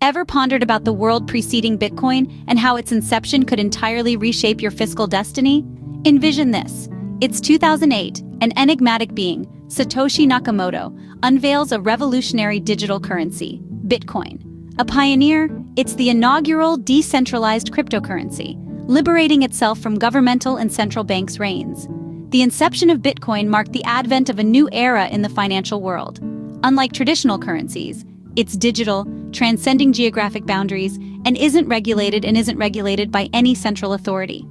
Ever pondered about the world preceding Bitcoin and how its inception could entirely reshape your fiscal destiny? Envision this. It's 2008, an enigmatic being, Satoshi Nakamoto, unveils a revolutionary digital currency, Bitcoin. A pioneer, it's the inaugural decentralized cryptocurrency, liberating itself from governmental and central banks' reins. The inception of Bitcoin marked the advent of a new era in the financial world. Unlike traditional currencies, it's digital, transcending geographic boundaries, and isn't regulated by any central authority.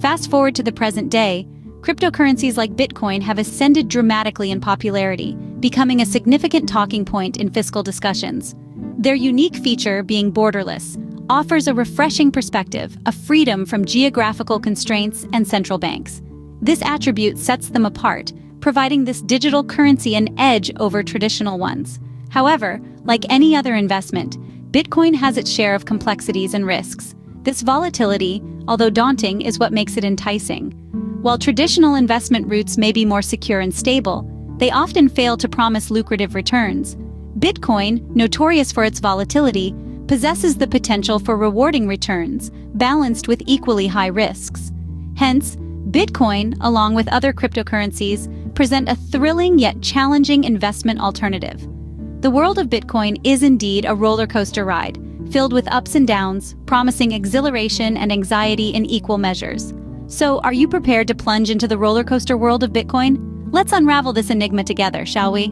Fast forward to the present day, cryptocurrencies like Bitcoin have ascended dramatically in popularity, becoming a significant talking point in fiscal discussions. Their unique feature, being borderless, offers a refreshing perspective, a freedom from geographical constraints and central banks. This attribute sets them apart, providing this digital currency an edge over traditional ones. However, like any other investment, Bitcoin has its share of complexities and risks. This volatility, although daunting, is what makes it enticing. While traditional investment routes may be more secure and stable, they often fail to promise lucrative returns. Bitcoin, notorious for its volatility, possesses the potential for rewarding returns, balanced with equally high risks. Hence, Bitcoin, along with other cryptocurrencies, present a thrilling yet challenging investment alternative. The world of Bitcoin is indeed a roller coaster ride, filled with ups and downs, promising exhilaration and anxiety in equal measures. So, are you prepared to plunge into the roller coaster world of Bitcoin? Let's unravel this enigma together, shall we?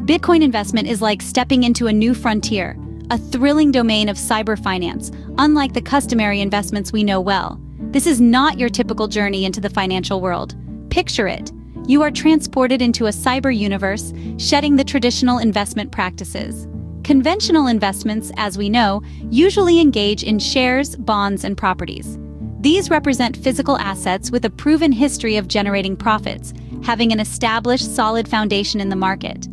Bitcoin investment is like stepping into a new frontier, a thrilling domain of cyber finance, unlike the customary investments we know well. This is not your typical journey into the financial world. Picture it. You are transported into a cyber universe, shedding the traditional investment practices. Conventional investments, as we know, usually engage in shares, bonds, and properties. These represent physical assets with a proven history of generating profits, having an established solid foundation in the market.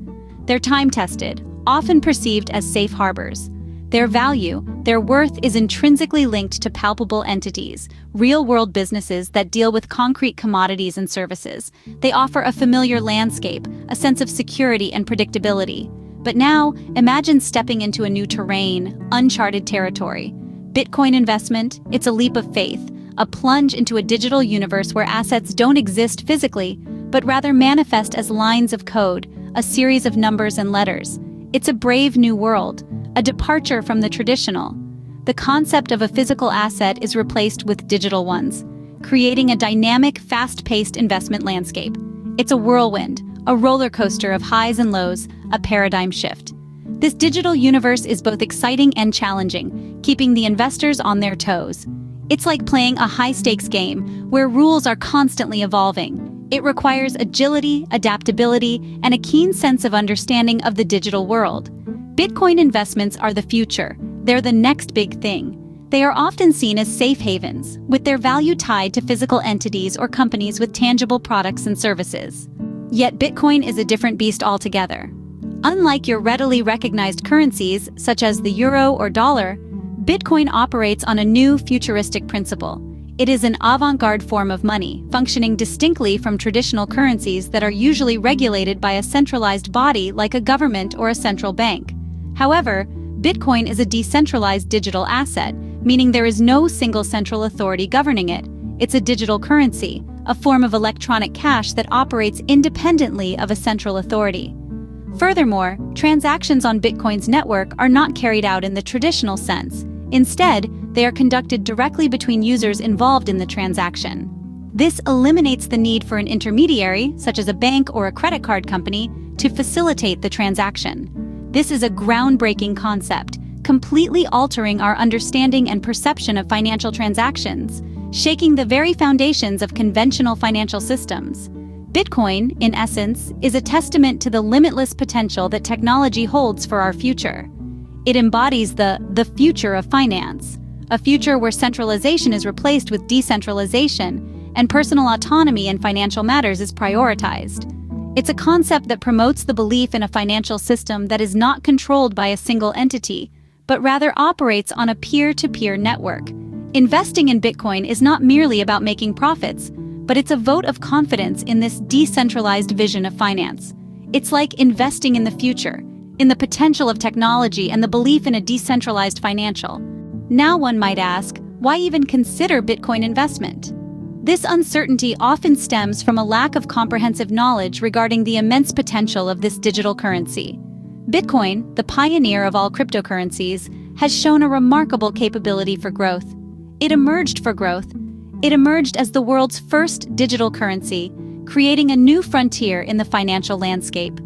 They're time-tested, often perceived as safe harbors. Their value, their worth, is intrinsically linked to palpable entities, real-world businesses that deal with concrete commodities and services. They offer a familiar landscape, a sense of security and predictability. But now, imagine stepping into a new terrain, uncharted territory. Bitcoin investment, it's a leap of faith, a plunge into a digital universe where assets don't exist physically, but rather manifest as lines of code, a series of numbers and letters. It's a brave new world, a departure from the traditional. The concept of a physical asset is replaced with digital ones, creating a dynamic, fast-paced investment landscape. It's a whirlwind, a roller coaster of highs and lows, a paradigm shift. This digital universe is both exciting and challenging, keeping the investors on their toes. It's like playing a high-stakes game where rules are constantly evolving. It requires agility, adaptability, and a keen sense of understanding of the digital world. Bitcoin investments are the future. They're the next big thing. They are often seen as safe havens, with their value tied to physical entities or companies with tangible products and services. Yet Bitcoin is a different beast altogether. Unlike your readily recognized currencies, such as the euro or dollar, Bitcoin operates on a new futuristic principle. It is an avant-garde form of money, functioning distinctly from traditional currencies that are usually regulated by a centralized body like a government or a central bank. However, Bitcoin is a decentralized digital asset, meaning there is no single central authority governing it. It's a digital currency, a form of electronic cash that operates independently of a central authority. Furthermore, transactions on Bitcoin's network are not carried out in the traditional sense. Instead, they are conducted directly between users involved in the transaction. This eliminates the need for an intermediary, such as a bank or a credit card company, to facilitate the transaction. This is a groundbreaking concept, completely altering our understanding and perception of financial transactions, shaking the very foundations of conventional financial systems. Bitcoin, in essence, is a testament to the limitless potential that technology holds for our future. It embodies the future of finance, a future where centralization is replaced with decentralization and personal autonomy in financial matters is prioritized. It's a concept that promotes the belief in a financial system that is not controlled by a single entity, but rather operates on a peer-to-peer network. Investing in Bitcoin is not merely about making profits, but it's a vote of confidence in this decentralized vision of finance. It's like investing in the future, in the potential of technology and the belief in a decentralized financial. Now one might ask, why even consider Bitcoin investment? This uncertainty often stems from a lack of comprehensive knowledge regarding the immense potential of this digital currency. Bitcoin, the pioneer of all cryptocurrencies, has shown a remarkable capability for growth. It emerged as the world's first digital currency, creating a new frontier in the financial landscape.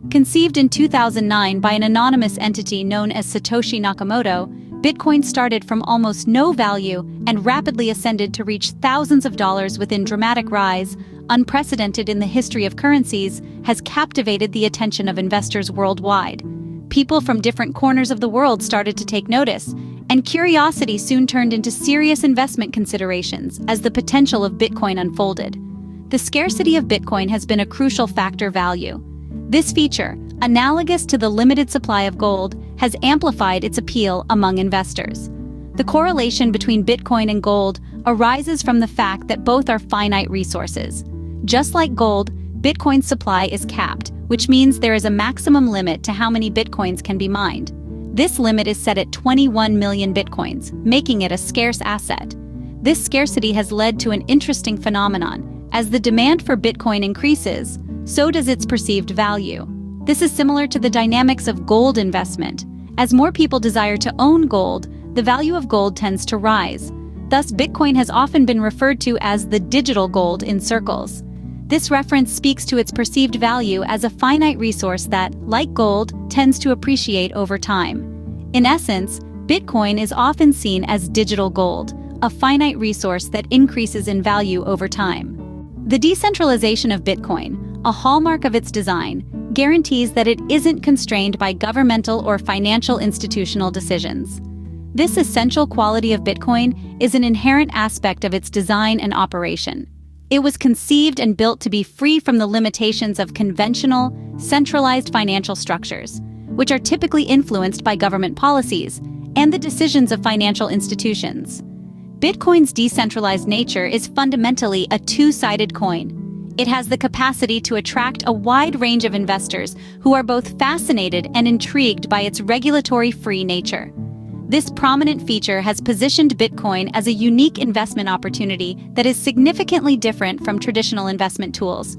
Conceived in 2009 by an anonymous entity known as Satoshi Nakamoto, Bitcoin started from almost no value and rapidly ascended to reach thousands of dollars within dramatic rise, unprecedented in the history of currencies, has captivated the attention of investors worldwide. People from different corners of the world started to take notice, and curiosity soon turned into serious investment considerations as the potential of Bitcoin unfolded. The scarcity of Bitcoin has been a crucial factor value. This feature, analogous to the limited supply of gold, has amplified its appeal among investors. The correlation between Bitcoin and gold arises from the fact that both are finite resources. Just like gold, Bitcoin's supply is capped, which means there is a maximum limit to how many Bitcoins can be mined. This limit is set at 21 million Bitcoins, making it a scarce asset. This scarcity has led to an interesting phenomenon. As the demand for Bitcoin increases, so does its perceived value. This is similar to the dynamics of gold investment. As more people desire to own gold, the value of gold tends to rise. Thus, Bitcoin has often been referred to as the digital gold in circles. This reference speaks to its perceived value as a finite resource that, like gold, tends to appreciate over time. In essence, Bitcoin is often seen as digital gold, a finite resource that increases in value over time. The decentralization of Bitcoin, a hallmark of its design, guarantees that it isn't constrained by governmental or financial institutional decisions. This essential quality of Bitcoin is an inherent aspect of its design and operation. It was conceived and built to be free from the limitations of conventional, centralized financial structures, which are typically influenced by government policies and the decisions of financial institutions. Bitcoin's decentralized nature is fundamentally a two-sided coin. It has the capacity to attract a wide range of investors who are both fascinated and intrigued by its regulatory-free nature. This prominent feature has positioned Bitcoin as a unique investment opportunity that is significantly different from traditional investment tools.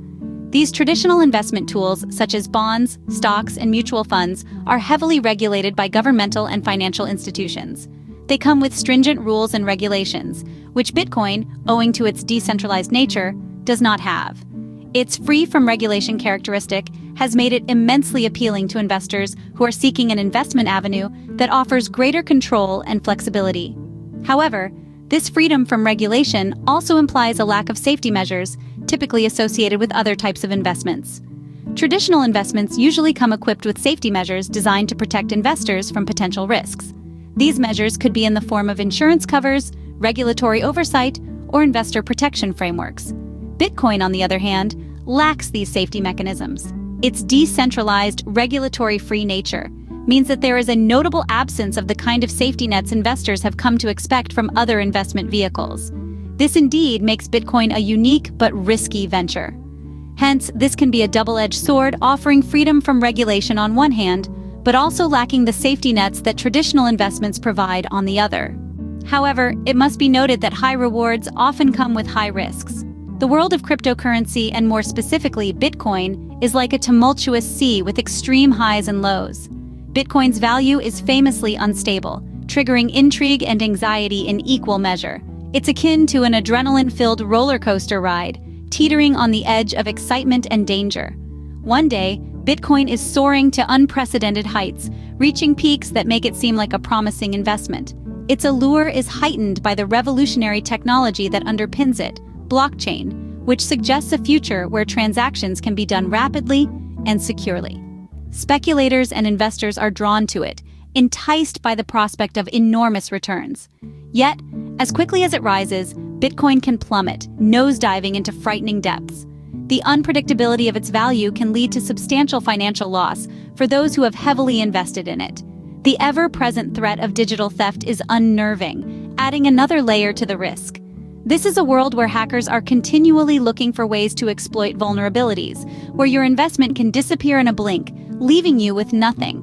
These traditional investment tools, such as bonds, stocks, and mutual funds, are heavily regulated by governmental and financial institutions. They come with stringent rules and regulations, which Bitcoin, owing to its decentralized nature, does not have. Its free from regulation characteristic has made it immensely appealing to investors who are seeking an investment avenue that offers greater control and flexibility. However, this freedom from regulation also implies a lack of safety measures typically associated with other types of investments. Traditional investments usually come equipped with safety measures designed to protect investors from potential risks. These measures could be in the form of insurance covers, regulatory oversight, or investor protection frameworks. Bitcoin, on the other hand, lacks these safety mechanisms. Its decentralized, regulatory-free nature means that there is a notable absence of the kind of safety nets investors have come to expect from other investment vehicles. This indeed makes Bitcoin a unique but risky venture. Hence, this can be a double-edged sword, offering freedom from regulation on one hand, but also lacking the safety nets that traditional investments provide on the other. However, it must be noted that high rewards often come with high risks. The world of cryptocurrency, and more specifically Bitcoin, is like a tumultuous sea with extreme highs and lows. Bitcoin's value is famously unstable, triggering intrigue and anxiety in equal measure. It's akin to an adrenaline-filled roller coaster ride, teetering on the edge of excitement and danger. One day, Bitcoin is soaring to unprecedented heights, reaching peaks that make it seem like a promising investment. Its allure is heightened by the revolutionary technology that underpins it, blockchain, which suggests a future where transactions can be done rapidly and securely. Speculators and investors are drawn to it, enticed by the prospect of enormous returns. Yet, as quickly as it rises, Bitcoin can plummet, nosediving into frightening depths. The unpredictability of its value can lead to substantial financial loss for those who have heavily invested in it. The ever-present threat of digital theft is unnerving, adding another layer to the risk. This is a world where hackers are continually looking for ways to exploit vulnerabilities, where your investment can disappear in a blink, leaving you with nothing.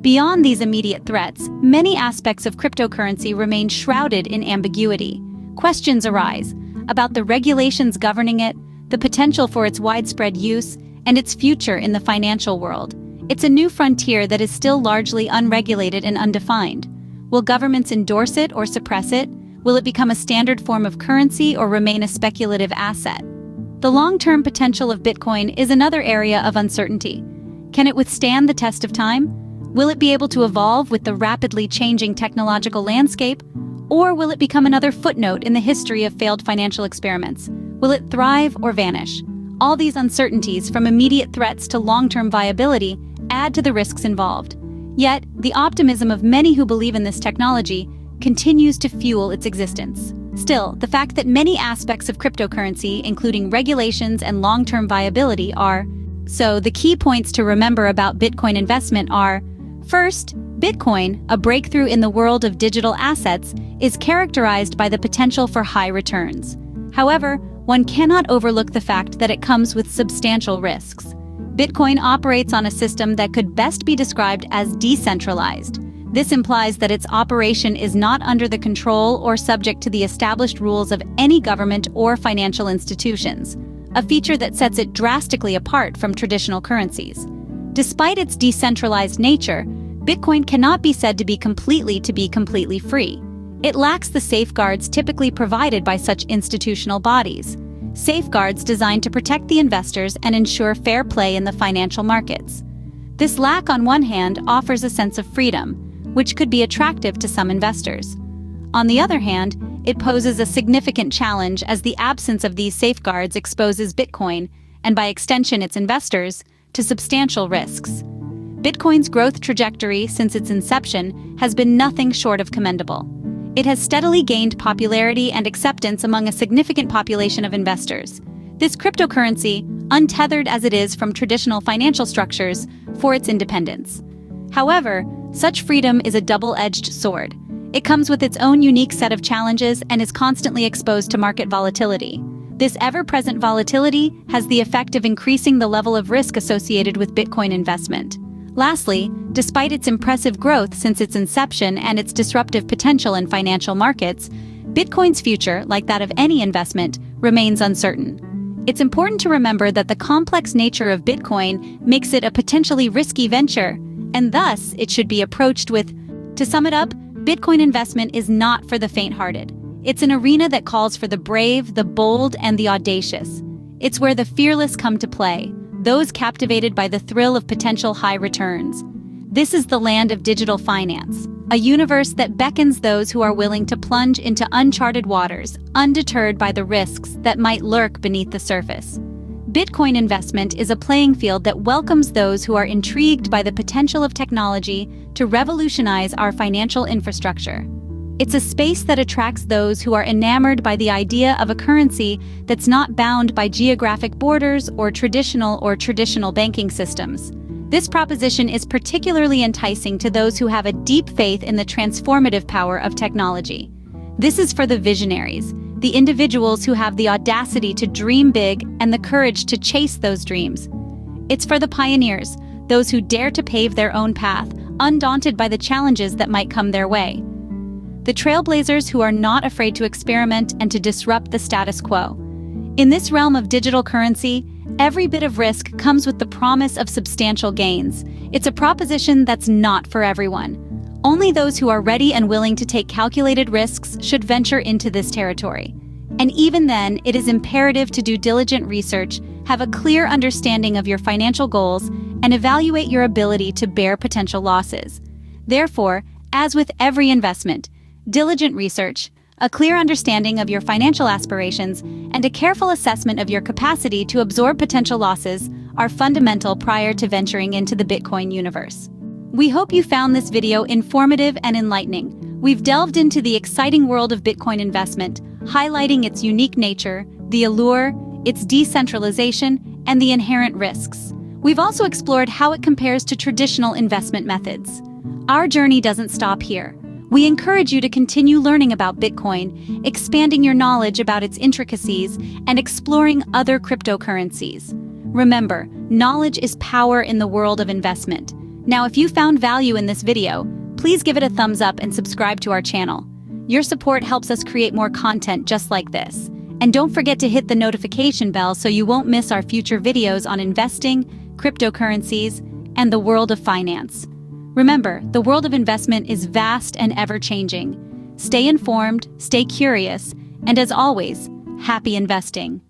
Beyond these immediate threats, many aspects of cryptocurrency remain shrouded in ambiguity. Questions arise about the regulations governing it, the potential for its widespread use, and its future in the financial world. It's a new frontier that is still largely unregulated and undefined. Will governments endorse it or suppress it? Will it become a standard form of currency or remain a speculative asset? The long-term potential of Bitcoin is another area of uncertainty. Can it withstand the test of time? Will it be able to evolve with the rapidly changing technological landscape? Or will it become another footnote in the history of failed financial experiments? Will it thrive or vanish? All these uncertainties, from immediate threats to long-term viability, add to the risks involved. Yet, the optimism of many who believe in this technology continues to fuel its existence. Still, the fact that many aspects of cryptocurrency, including regulations and long-term viability, are. So, the key points to remember about Bitcoin investment are: first, Bitcoin, a breakthrough in the world of digital assets, is characterized by the potential for high returns. However, one cannot overlook the fact that it comes with substantial risks. Bitcoin operates on a system that could best be described as decentralized. This implies that its operation is not under the control or subject to the established rules of any government or financial institutions, a feature that sets it drastically apart from traditional currencies. Despite its decentralized nature, Bitcoin cannot be said to be completely free. It lacks the safeguards typically provided by such institutional bodies, safeguards designed to protect the investors and ensure fair play in the financial markets. This lack, on one hand, offers a sense of freedom, which could be attractive to some investors. On the other hand, it poses a significant challenge as the absence of these safeguards exposes Bitcoin, and by extension its investors, to substantial risks. Bitcoin's growth trajectory since its inception has been nothing short of commendable. It has steadily gained popularity and acceptance among a significant population of investors. This cryptocurrency, untethered as it is from traditional financial structures, for its independence. However, such freedom is a double-edged sword. It comes with its own unique set of challenges and is constantly exposed to market volatility. This ever-present volatility has the effect of increasing the level of risk associated with Bitcoin investment. Lastly, despite its impressive growth since its inception and its disruptive potential in financial markets, Bitcoin's future, like that of any investment, remains uncertain. It's important to remember that the complex nature of Bitcoin makes it a potentially risky venture, and thus it should be approached with. To sum it up, Bitcoin investment is not for the faint-hearted. It's an arena that calls for the brave, the bold, and the audacious. It's where the fearless come to play, those captivated by the thrill of potential high returns. This is the land of digital finance, a universe that beckons those who are willing to plunge into uncharted waters, undeterred by the risks that might lurk beneath the surface. Bitcoin investment is a playing field that welcomes those who are intrigued by the potential of technology to revolutionize our financial infrastructure. It's a space that attracts those who are enamored by the idea of a currency that's not bound by geographic borders or traditional banking systems. This proposition is particularly enticing to those who have a deep faith in the transformative power of technology. This is for the visionaries, the individuals who have the audacity to dream big and the courage to chase those dreams. It's for the pioneers, those who dare to pave their own path, undaunted by the challenges that might come their way. The trailblazers who are not afraid to experiment and to disrupt the status quo. In this realm of digital currency, every bit of risk comes with the promise of substantial gains. It's a proposition that's not for everyone. Only those who are ready and willing to take calculated risks should venture into this territory. And even then, it is imperative to do diligent research, have a clear understanding of your financial goals, and evaluate your ability to bear potential losses. Therefore, as with every investment, diligent research, a clear understanding of your financial aspirations, and a careful assessment of your capacity to absorb potential losses are fundamental prior to venturing into the Bitcoin universe. We hope you found this video informative and enlightening. We've delved into the exciting world of Bitcoin investment, highlighting its unique nature, the allure, its decentralization, and the inherent risks. We've also explored how it compares to traditional investment methods. Our journey doesn't stop here. We encourage you to continue learning about Bitcoin, expanding your knowledge about its intricacies, and exploring other cryptocurrencies. Remember, knowledge is power in the world of investment. Now, if you found value in this video, please give it a thumbs up and subscribe to our channel. Your support helps us create more content just like this. And don't forget to hit the notification bell so you won't miss our future videos on investing, cryptocurrencies, and the world of finance. Remember, the world of investment is vast and ever-changing. Stay informed, stay curious, and as always, happy investing.